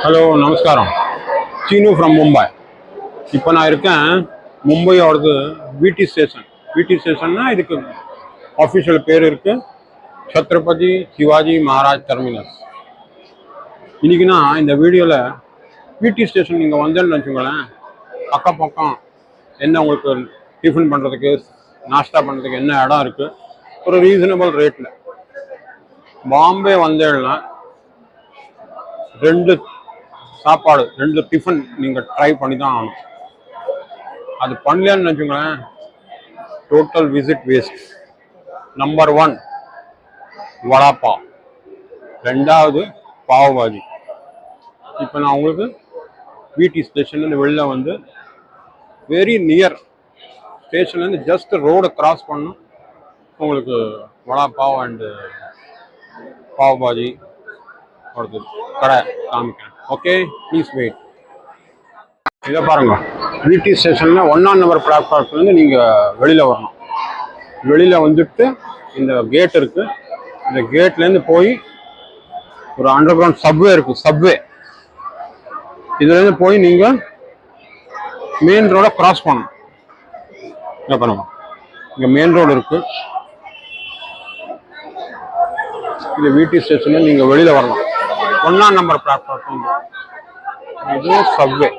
Hello நமஸ்காரம். Seenu from Mumbai. இப்போ நான் இருக்கேன் மும்பையோடது விடி ஸ்டேஷன். விடி ஸ்டேஷன்னா இதுக்கு ஆஃபிஷியல் பேர் இருக்குது சத்ரபதி சிவாஜி மகாராஜ் டெர்மினஸ். இன்றைக்கி நான் இந்த வீடியோவில் விடி ஸ்டேஷன் நீங்கள் வந்தேன்னு வச்சுக்கோங்களேன், பக்கம் பக்கம் என்ன உங்களுக்கு டிஃபன் பண்ணுறதுக்கு நாஷ்டா பண்ணுறதுக்கு என்ன இடம் இருக்குது ஒரு ரீசனபிள் ரேட்டில். பாம்பே வந்தேன்னா ரெண்டு சாப்பாடு ரெண்டு டிஃபன் நீங்கள் ட்ரை பண்ணி தான் ஆகணும். அது பண்ணலன்னு வச்சுங்களேன் total visit waste. Number 1 vada pav, ரெண்டாவது பாவ்பாஜி. இப்போ நான் உங்களுக்கு விடி ஸ்டேஷன்லேருந்து வெளில வந்து வெரி நியர் ஸ்டேஷன்லேருந்து ஜஸ்ட் ரோடை கிராஸ் பண்ணணும் உங்களுக்கு வடாப்பாவ் அண்டு பாவ்பாஜி ஒரு கடை காமிக்கிறேன். Okay, please wait. இதை பாருங்க, விடி ஸ்டேஷனில் 1ஆம் நம்பர் பிளாட்ஃபார்ம்லேருந்து நீங்கள் வெளியில் வரணும். வெளியில் வந்துட்டு இந்த கேட் இருக்குது, இந்த கேட்லேருந்து போய் ஒரு அண்டர் கிரவுண்ட் சப்வே இருக்குது. சப்வே இதுலேருந்து போய் நீங்கள் மெயின் ரோடை கிராஸ் பண்ணணும். என்ன பண்ணுங்க, இங்கே மெயின் ரோடு இருக்குது. இது விடி ஸ்டேஷனில் நீங்கள் வெளியில் வரணும். 1ஆம் நம்பர் பிளாட்ஃபார்ம் இது சப்வே.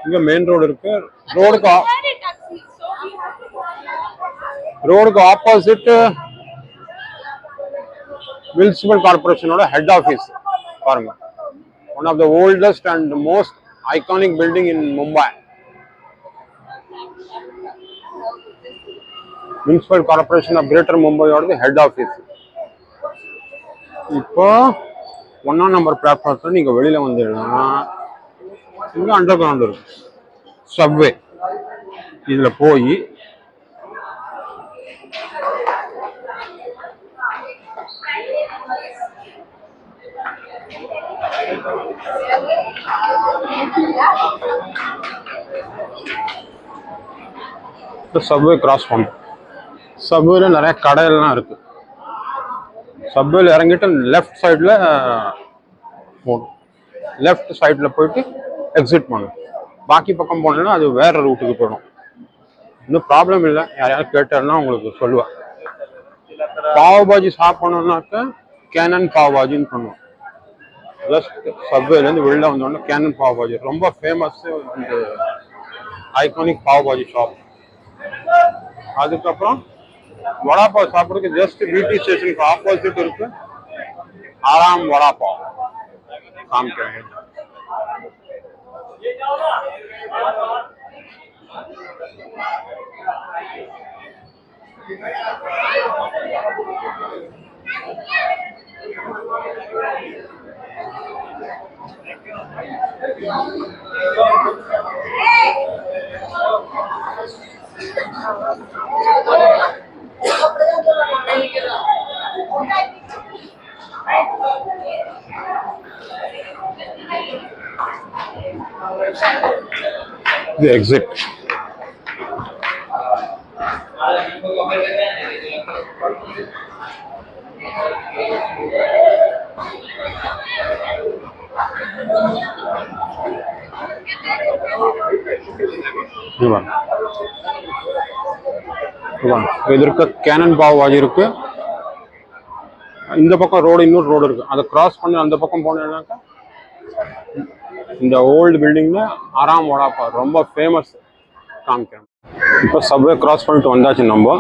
இங்கே மெயின் ரோடு இருக்கு. ரோடுக்கு ஆப்போசிட் முனிசிபல் கார்பரேஷனோட ஹெட் ஆஃபீஸ் பாருங்க. One of the oldest and most iconic building in Mumbai. Municipal corporation of greater மும்பையோட ஹெட் ஆஃபீஸ். இப்போ 1ஆம் நம்பர் பிளாட்ஃபார்ம்ல நீங்க வெளியில வந்தீங்கன்னா இங்க அண்டர் கிரவுண்ட் இருக்கு, சப்வே. இதுல போய் சப்வே கிராஸ் பண்ணும். சப்வேல நிறைய கடைகள்லாம் இருக்கு. சப்வேல இறங்கிட்டு லெஃப்ட் சைடில் போகணும். லெஃப்ட் சைடில் போயிட்டு எக்ஸிட் பண்ணணும். பாக்கி பக்கம் போனோன்னா அது வேற ரூட்டுக்கு போயிடும். இன்னும் ப்ராப்ளம் இல்லை, யாரையாவது கேட்டாருன்னா உங்களுக்கு சொல்லுவேன். பாவ்பாஜி சாப்பிடணுன்னாக்க கேனன் பாவ்பாஜின்னு பண்ணுவோம். ஜஸ்ட் சப்வேலேருந்து வெளில வந்தோடனே கேனன் பாவ்பாஜி ரொம்ப ஃபேமஸ், இந்த ஐகானிக் பாவ்பாஜி ஷாப். அதுக்கப்புறம் வடாப்பாவ் சாப்பிட்றதுக்கு ஜஸ்ட் விடி ஸ்டேஷனுக்கு ஆப்போசிட் இருக்கு ஆராம் வடாப்பாவ் காமிக்கிறேன். The exit. இதற்கு கேனன் பாவ்பாஜி இருக்கு. இந்த பக்கம் ரோடு, இன்னொரு ரோடு இருக்கு. அதை கிராஸ் பண்ணி அந்த பக்கம் போனேன்னாக்கா இந்த ஓல்டு பில்டிங்ல ஆராம் வடாப்பாவ் ரொம்ப ஃபேமஸ் காமிக்கிறேன். இப்போ சப்வே கிராஸ் பண்ணிட்டு வந்தாச்சு. நம்ம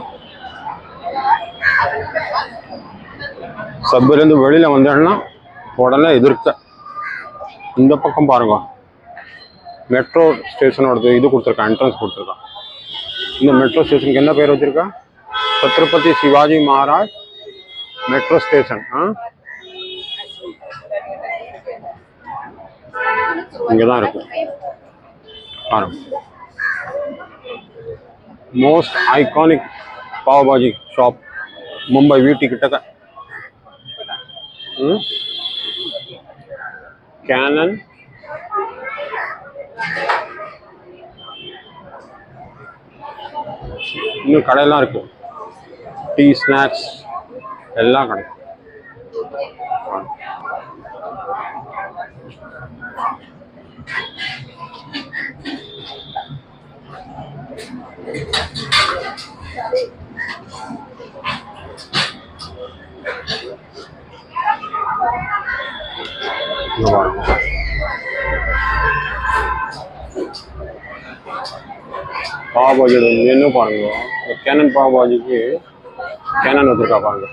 சப்வேலேருந்து வெளியில வந்தோம்னா உடனே எதிர்க்க இந்த பக்கம் பாருங்க, மெட்ரோ ஸ்டேஷனோட இது கொடுத்துருக்கான், என்ட்ரன்ஸ் கொடுத்துருக்கான். இந்த மெட்ரோ ஸ்டேஷனுக்கு என்ன பேர் வச்சிருக்கா? Chhatrapati Shivaji Maharaj metro station. இங்கதான் இருக்கு பாருங்க. Most iconic pav bhaji shop Mumbai VT கிட்டக்க. கேனன் இன்னும் கடையெல்லாம் இருக்கு. டீ, ஸ்நாக்ஸ் எல்லாம் கிடைக்கும். இங்க பாருங்க. பாவ்பாஜியோட மெனு பாருங்க. இந்த கேனன் பாவ்பாஜிக்கு கேனன் வச்சிருக்கா பாருங்க.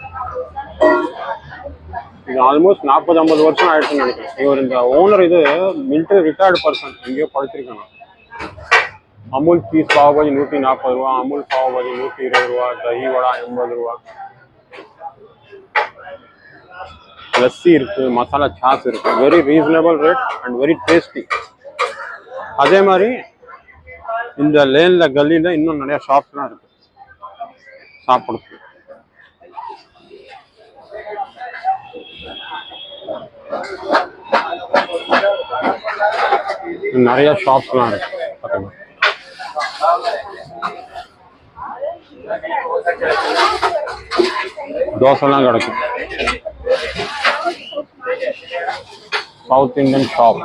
இது ஆல்மோஸ்ட் 40-50 வருஷம் ஆயிடுச்சுன்னு நினைக்கிறேன். இவர் இந்த ஓனர் இது மிலிட்டரி ரிட்டையர்டு பர்சன், எங்கேயோ படிச்சிருக்காங்க. அமுல் சீஸ் பாவ்பாஜி 140 ரூபா, அமுல் பாவ்பாஜி 120 ரூபா, தஹி வடா 80 ரூபா, லஸ்ஸி இருக்கு, மசாலா சாஸ் இருக்கு. Very reasonable rate and very tasty. அதே மாதிரி இந்த லேன்ல கல்லியில இன்னும் நிறைய ஷாப்ஸ்லாம் இருக்கு சாப்பிடுறதுக்கு. நிறைய ஷாப்ஸ்லாம் இருக்கு பாத்தீங்க. தோசைலாம் கிடைக்கும். South Indian shop,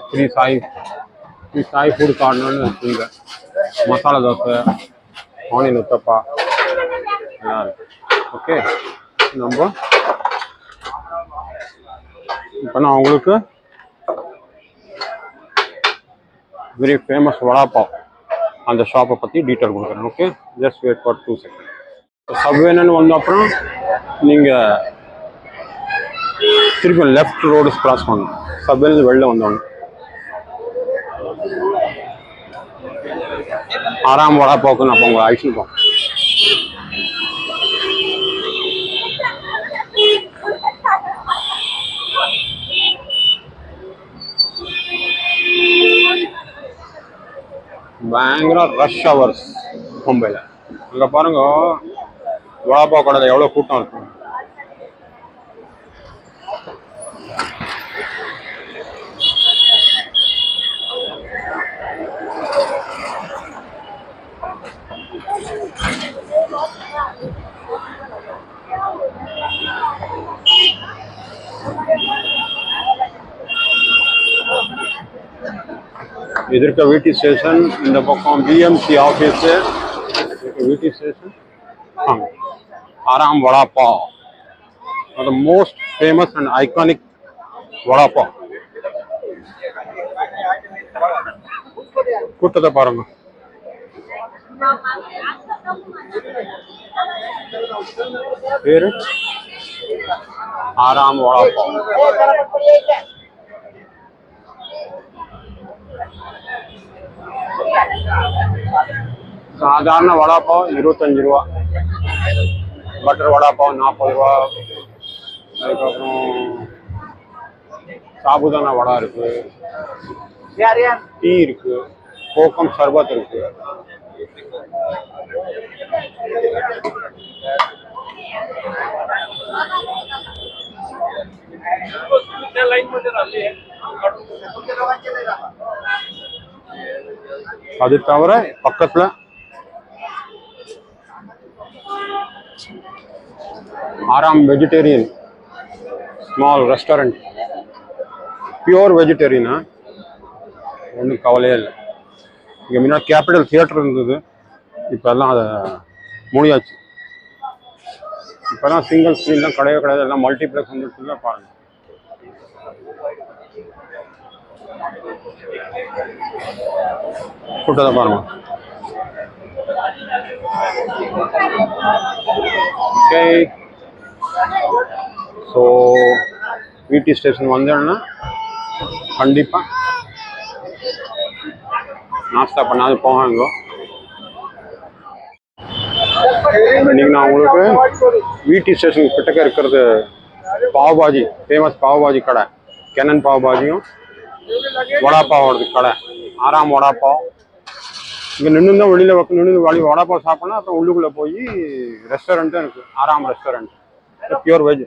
Shri Sai food கார்னர்னு இருக்குங்க. மசாலா தோசை, ஆனியன் உத்தப்பா எல்லாம் இருக்கு. ஓகே, நம்ம இப்போ நான் உங்களுக்கு வெரி ஃபேமஸ் வடாப்பாவ் அந்த ஷாப்பை பற்றி டீட்டெயில் கொடுக்குறேன். Okay, just wait for 2 second. சப்வேன்னு வந்த அப்புறம் நீங்கள் திருப்பி லெஃப்ட் ரோடு கிராஸ் பண்ணணும். சப்வேலேருந்து வெளில வந்தோன்னு ஆறாம் வடாப்பாவுக்கு நான் அப்போ உங்களை அழைச்சிட்டு போகிறேன். பயங்கர ரஷ் ஹவர்ஸ் மும்பையில். அங்கே பாருங்க வடாப்பாவ் கடையில் எவ்வளோ கூட்டம் இருக்கு. எதிர்க்க வீட்டி ஸ்டேஷன், இந்த பக்கம் பிஎம்சி ஆஃபீஸு, வீட்டி ஸ்டேஷன். ஆறாம் vada pav, the most famous and iconic vada pav. கூட்டத்தை பாருங்க. பேரு ஆறாம் வடாப்பாவ். சாதாரண வடாப்பாவ் 25 ரூபா, பட்டர் வடாப்பாவ் 40 ரூபா. அதுக்கப்புறம் சாபுதானா வடை இருக்கு, டீ இருக்கு, கோகம் சர்பத் இருக்கு. அது தவிர பக்கத்துல ஆறாம் வெஜிடேரியன் ஸ்மால் ரெஸ்டாரண்ட், பியூர் வெஜிடேரியனா, ஒன்றும் கவலையே இல்லை. இங்கே முன்னாடி கேபிட்டல் தியேட்டர் இருந்தது, இப்போ எல்லாம் அதை மூடியாச்சு. இப்போதான் சிங்கிள் ஸ்க்ரீன் தான் கிடையவே கிடையாது, எல்லாம் மல்டிப்ளெக்ஸ் வந்துட்டு பாருங்க. கூட்டத்தை பாருங்க. ஓகே, ஸோ வீட்டி ஸ்டேஷன் வந்தேன்னா கண்டிப்பாக நாஸ்தா பண்ணாது போவாங்க. இன்னைக்கு நான் உங்களுக்கு வீட்டி ஸ்டேஷன் கிட்டக்க இருக்கிறது பாவ்பாஜி, ஃபேமஸ் பாவ்பாஜி கடை, கேனன் பாவ்பாஜியும் வடாப்பாவோட கடை, ஆறாம் வடாப்பாவ். இங்கே நின்று தான் வெளியில் நின்று வடாப்பாவ் சாப்பிட்னா அப்புறம் உள்ளுக்குள்ளே போய் ரெஸ்டாரண்ட்டும் இருக்குது, ஆறாம் restaurant, pure veg.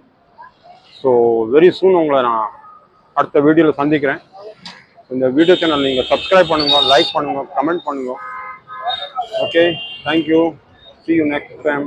So very soon உங்களை நான் அடுத்த வீடியோவில் சந்திக்கிறேன். இந்த வீடியோ சேனல் நீங்கள் சப்ஸ்கிரைப் பண்ணுங்க, லைக் பண்ணுங்க, கமெண்ட் பண்ணுங்க. Okay, thank you, see you next time.